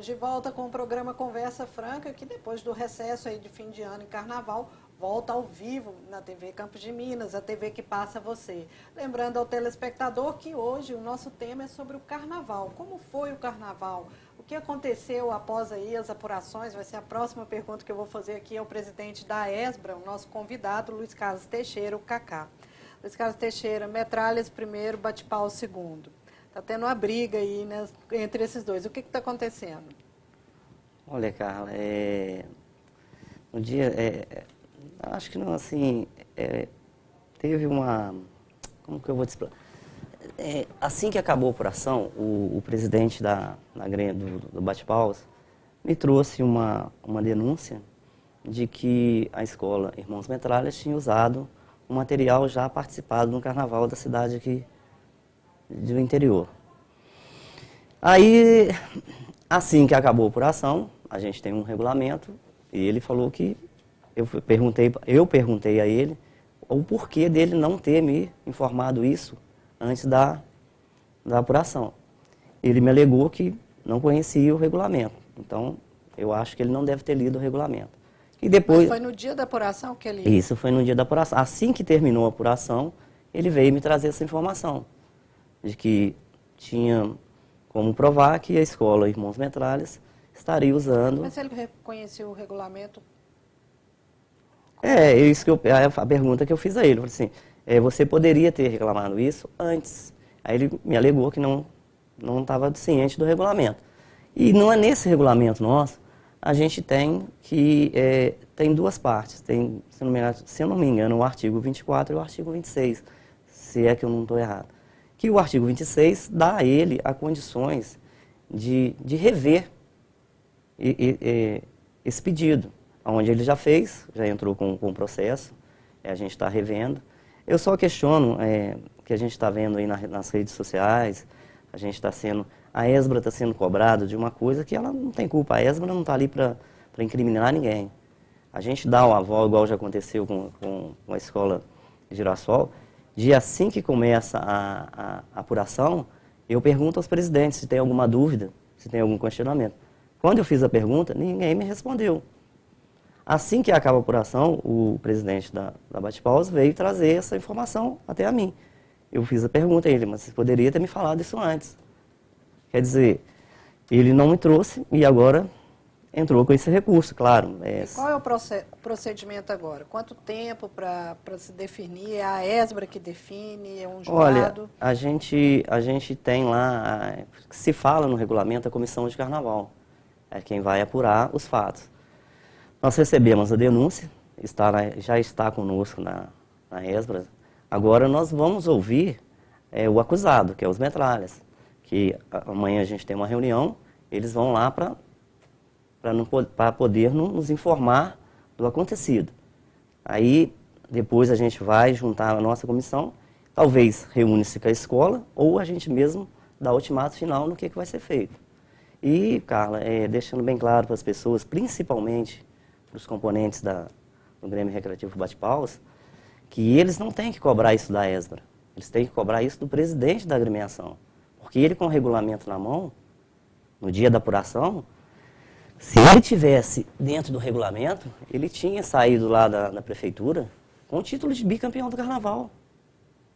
Estamos de volta com o programa Conversa Franca, que depois do recesso aí de fim de ano e carnaval, volta ao vivo na TV Campos de Minas, a TV que passa você. Lembrando ao telespectador que hoje o nosso tema é sobre o carnaval. Como foi o carnaval? O que aconteceu após aí as apurações? Vai ser a próxima pergunta que eu vou fazer aqui ao presidente da ESBRA, o nosso convidado, Luiz Carlos Teixeira, o Cacá. Luiz Carlos Teixeira, Metralhas primeiro, Bate-Pau segundo. Está tendo uma briga aí, né, entre esses dois. O que está acontecendo? Olha, Carla, no dia, acho que não, assim, teve uma, como que eu vou te explicar? Assim que acabou a apuração, o presidente do Bate-Paus me trouxe uma denúncia de que a escola Irmãos Metralhas tinha usado um material já participado no carnaval da cidade aqui do interior. Aí, assim que acabou a apuração, a gente tem um regulamento e ele falou que eu perguntei a ele o porquê dele não ter me informado isso antes da apuração. Ele me alegou que não conhecia o regulamento. Então, eu acho que ele não deve ter lido o regulamento. E depois, mas foi no dia da apuração que ele... Isso, foi no dia da apuração. Assim que terminou a apuração, ele veio me trazer essa informação de que tinha como provar que a escola Irmãos Metralhas estaria usando... Mas ele reconheceu o regulamento? Isso que a pergunta que eu fiz a ele. Eu falei assim, você poderia ter reclamado isso antes. Aí ele me alegou que não estava ciente do regulamento. E não é nesse regulamento nosso, a gente tem que... tem duas partes. Tem, se eu não me engano, o artigo 24 e o artigo 26, se é que eu não estou errado. Que o artigo 26 dá a ele as condições de rever esse pedido, onde ele já fez, já entrou com o processo, a gente está revendo. Eu só questiono que a gente está vendo aí nas redes sociais, a ESBRA está sendo cobrada de uma coisa que ela não tem culpa, a ESBRA não está ali para incriminar ninguém. A gente dá o aval, igual já aconteceu com a escola Girassol, de assim que começa a apuração, eu pergunto aos presidentes se tem alguma dúvida, se tem algum questionamento. Quando eu fiz a pergunta, ninguém me respondeu. Assim que acaba a apuração, o presidente da Bate-Paus veio trazer essa informação até a mim. Eu fiz a pergunta a ele, mas você poderia ter me falado isso antes. Quer dizer, ele não me trouxe e agora entrou com esse recurso, claro. E qual é o procedimento agora? Quanto tempo para se definir? É a ESBRA que define? É um jurado? Olha, a gente tem lá, se fala no regulamento, a comissão de carnaval. É quem vai apurar os fatos. Nós recebemos a denúncia, já está conosco na ESBRA. Agora nós vamos ouvir o acusado, que é os Metralhas. Que amanhã a gente tem uma reunião, eles vão lá para poder nos informar do acontecido. Aí, depois a gente vai juntar a nossa comissão, talvez reúne-se com a escola, ou a gente mesmo dá o ultimato final no que vai ser feito. E, Carla, deixando bem claro para as pessoas, principalmente para os componentes do Grêmio Recreativo Bate-Paus, que eles não têm que cobrar isso da ESBRA, eles têm que cobrar isso do presidente da agremiação. Porque ele, com o regulamento na mão, no dia da apuração, se ele tivesse dentro do regulamento, ele tinha saído lá da prefeitura com o título de bicampeão do carnaval.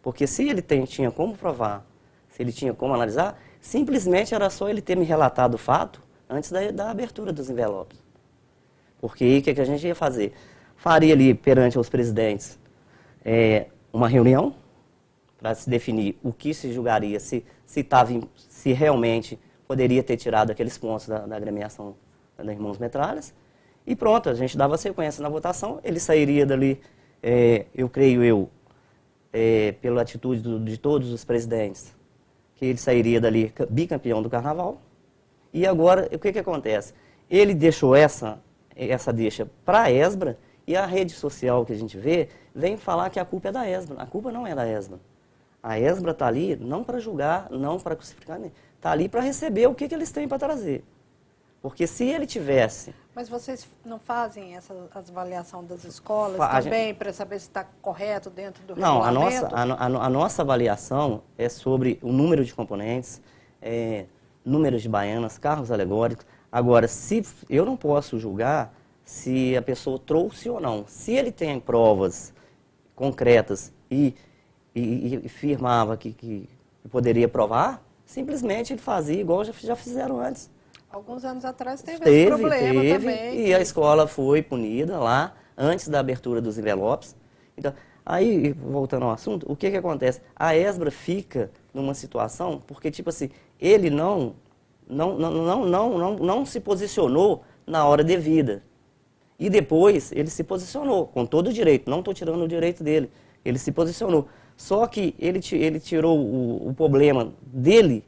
Porque se ele tinha como provar, se ele tinha como analisar, simplesmente era só ele ter me relatado o fato antes da abertura dos envelopes. Porque aí o que a gente ia fazer? Faria ali perante os presidentes uma reunião para se definir o que se julgaria, se realmente poderia ter tirado aqueles pontos da agremiação da Irmãos Metralhas, e pronto, a gente dava sequência na votação, ele sairia dali, eu creio pela atitude de todos os presidentes, que ele sairia dali bicampeão do carnaval, e agora, o que acontece? Ele deixou essa deixa para a ESBRA, e a rede social que a gente vê, vem falar que a culpa é da ESBRA, a culpa não é da ESBRA. A ESBRA está ali não para julgar, não para crucificar, está ali para receber o que eles têm para trazer. Porque se ele tivesse... Mas vocês não fazem essa avaliação das escolas também, para saber se está correto dentro do regulamento? Não, a nossa avaliação é sobre o número de componentes, número de baianas, carros alegóricos. Agora, se eu não posso julgar se a pessoa trouxe ou não. Se ele tem provas concretas e firmava que poderia provar, simplesmente ele fazia igual já fizeram antes. Alguns anos atrás teve esse problema também. E a escola foi punida lá, antes da abertura dos envelopes. Então, aí, voltando ao assunto, o que acontece? A ESBRA fica numa situação, porque, tipo assim, ele não se posicionou na hora devida. E depois ele se posicionou, com todo o direito, não estou tirando o direito dele, ele se posicionou. Só que ele tirou o problema dele,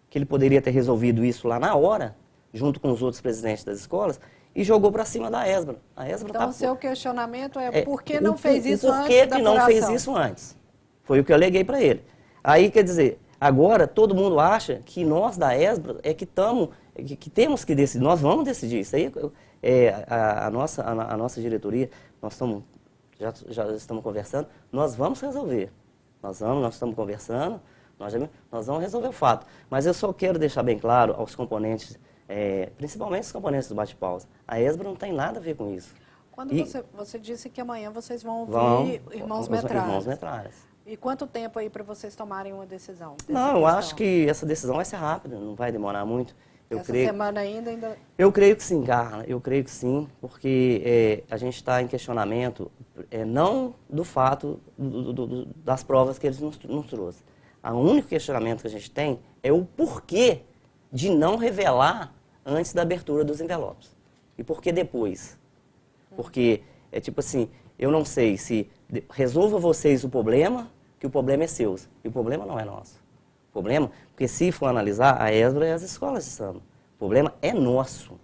que ele poderia ter resolvido isso lá na hora, junto com os outros presidentes das escolas, e jogou para cima da ESBRA. A ESBRA então, o seu questionamento é por que não fez isso antes da apuração? Por que não fez isso antes? Foi o que eu aleguei para ele. Aí, quer dizer, agora todo mundo acha que nós da ESBRA é que temos que decidir, nós vamos decidir. Isso aí a nossa diretoria, já estamos conversando, nós vamos resolver. Nós estamos conversando, nós vamos resolver o fato. Mas eu só quero deixar bem claro aos componentes, principalmente os componentes do bate-pausa, a ESBRA não tem nada a ver com isso. Quando você disse que amanhã vocês vão ouvir irmãos metralhas. E quanto tempo aí para vocês tomarem uma decisão? Não, eu acho que essa decisão vai ser rápida, não vai demorar muito. Semana ainda... Eu creio que sim, Carla, eu creio que sim, porque a gente está em questionamento, não do fato das provas que eles nos trouxeram. O único questionamento que a gente tem é o porquê de não revelar antes da abertura dos envelopes. E por que depois? Porque é tipo assim, eu não sei se resolva vocês o problema, que o problema é seu, e o problema não é nosso. O problema, porque se for analisar, a ESBRA é as escolas de samba. O problema é nosso.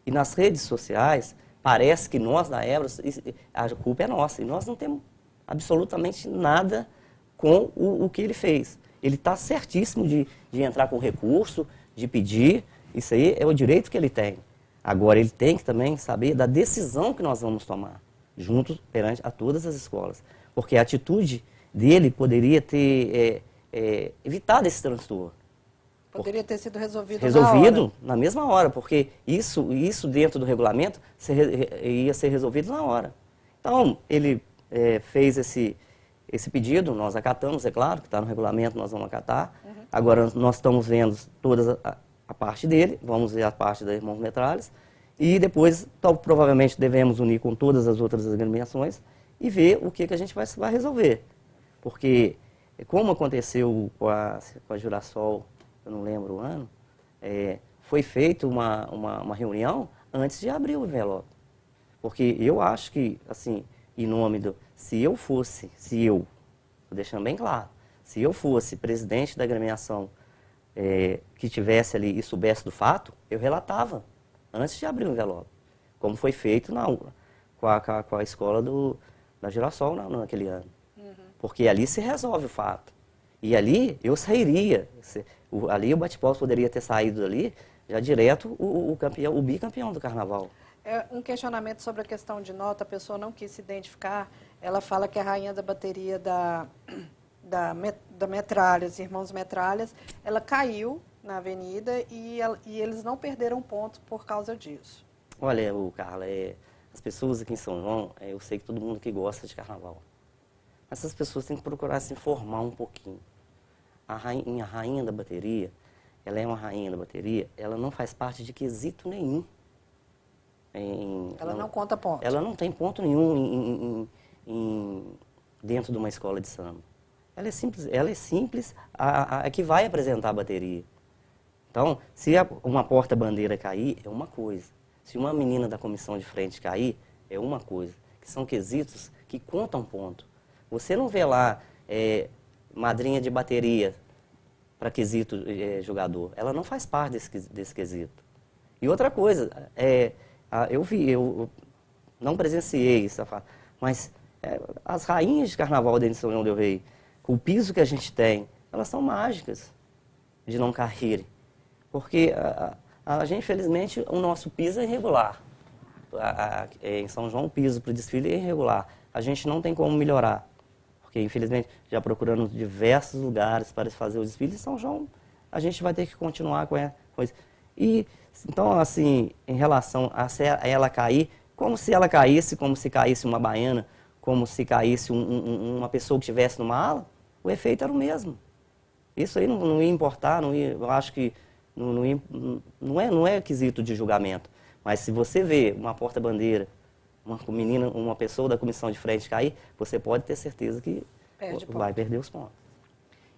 E nas redes sociais, parece que nós da ESBRA, a culpa é nossa. E nós não temos absolutamente nada com o que ele fez. Ele está certíssimo de entrar com recurso, de pedir, isso aí é o direito que ele tem. Agora, ele tem que também saber da decisão que nós vamos tomar, juntos perante a todas as escolas. Porque a atitude dele poderia ter evitado esse transtorno. Poderia ter sido resolvido na mesma hora, porque isso dentro do regulamento ia ser resolvido na hora. Então, ele fez esse pedido, nós acatamos, é claro, que está no regulamento, nós vamos acatar. Agora, nós estamos vendo toda a parte dele, vamos ver a parte da Irmãos Metralhas, e depois, provavelmente, devemos unir com todas as outras agremiações e ver o que a gente vai resolver. Porque, como aconteceu com a Jurassol, eu não lembro o ano, foi feita uma reunião antes de abrir o envelope. Porque eu acho que, assim, em nome do... Vou deixando bem claro, se eu fosse presidente da agremiação que tivesse ali e soubesse do fato, eu relatava antes de abrir o envelope. Como foi feito com a escola da Girassol naquele ano. Porque ali se resolve o fato. E ali eu sairia. Ali o bate-pausa poderia ter saído dali já direto o bicampeão do carnaval. Um questionamento sobre a questão de nota, a pessoa não quis se identificar. Ela fala que a rainha da bateria da Metralhas, Irmãos Metralhas, ela caiu na avenida e eles não perderam pontos por causa disso. Olha, Carla, as pessoas aqui em São João, eu sei que todo mundo que gosta de carnaval. Essas pessoas têm que procurar se informar um pouquinho. A rainha da bateria, ela é uma rainha da bateria, ela não faz parte de quesito nenhum. Ela não conta ponto. Ela não tem ponto nenhum dentro de uma escola de samba. Ela é simples a que vai apresentar a bateria. Então, se uma porta-bandeira cair, é uma coisa. Se uma menina da comissão de frente cair, é uma coisa. Que são quesitos que contam ponto. Você não vê lá madrinha de bateria para quesito jogador. Ela não faz parte desse quesito. E outra coisa, eu não presenciei isso, mas as rainhas de carnaval dentro de São João del Rei, com o piso que a gente tem, elas são mágicas de não caírem. Porque a gente, infelizmente, o nosso piso é irregular. Em São João, o piso para o desfile é irregular. A gente não tem como melhorar. Porque, infelizmente, já procurando diversos lugares para fazer o desfile, em São João, a gente vai ter que continuar com isso. E, então, assim, em relação a ela cair, como se ela caísse, como se caísse uma baiana, como se caísse uma pessoa que estivesse numa ala, o efeito era o mesmo. Isso aí não ia importar, eu acho que não é quesito de julgamento. Mas se você vê uma porta-bandeira, uma pessoa da comissão de frente cair, você pode ter certeza que vai perder os pontos.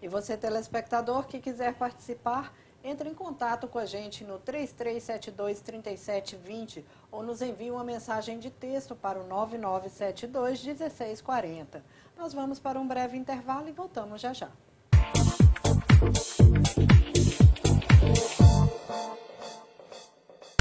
E você, telespectador, que quiser participar, entre em contato com a gente no 3372-3720 ou nos envie uma mensagem de texto para o 9972-1640. Nós vamos para um breve intervalo e voltamos já já.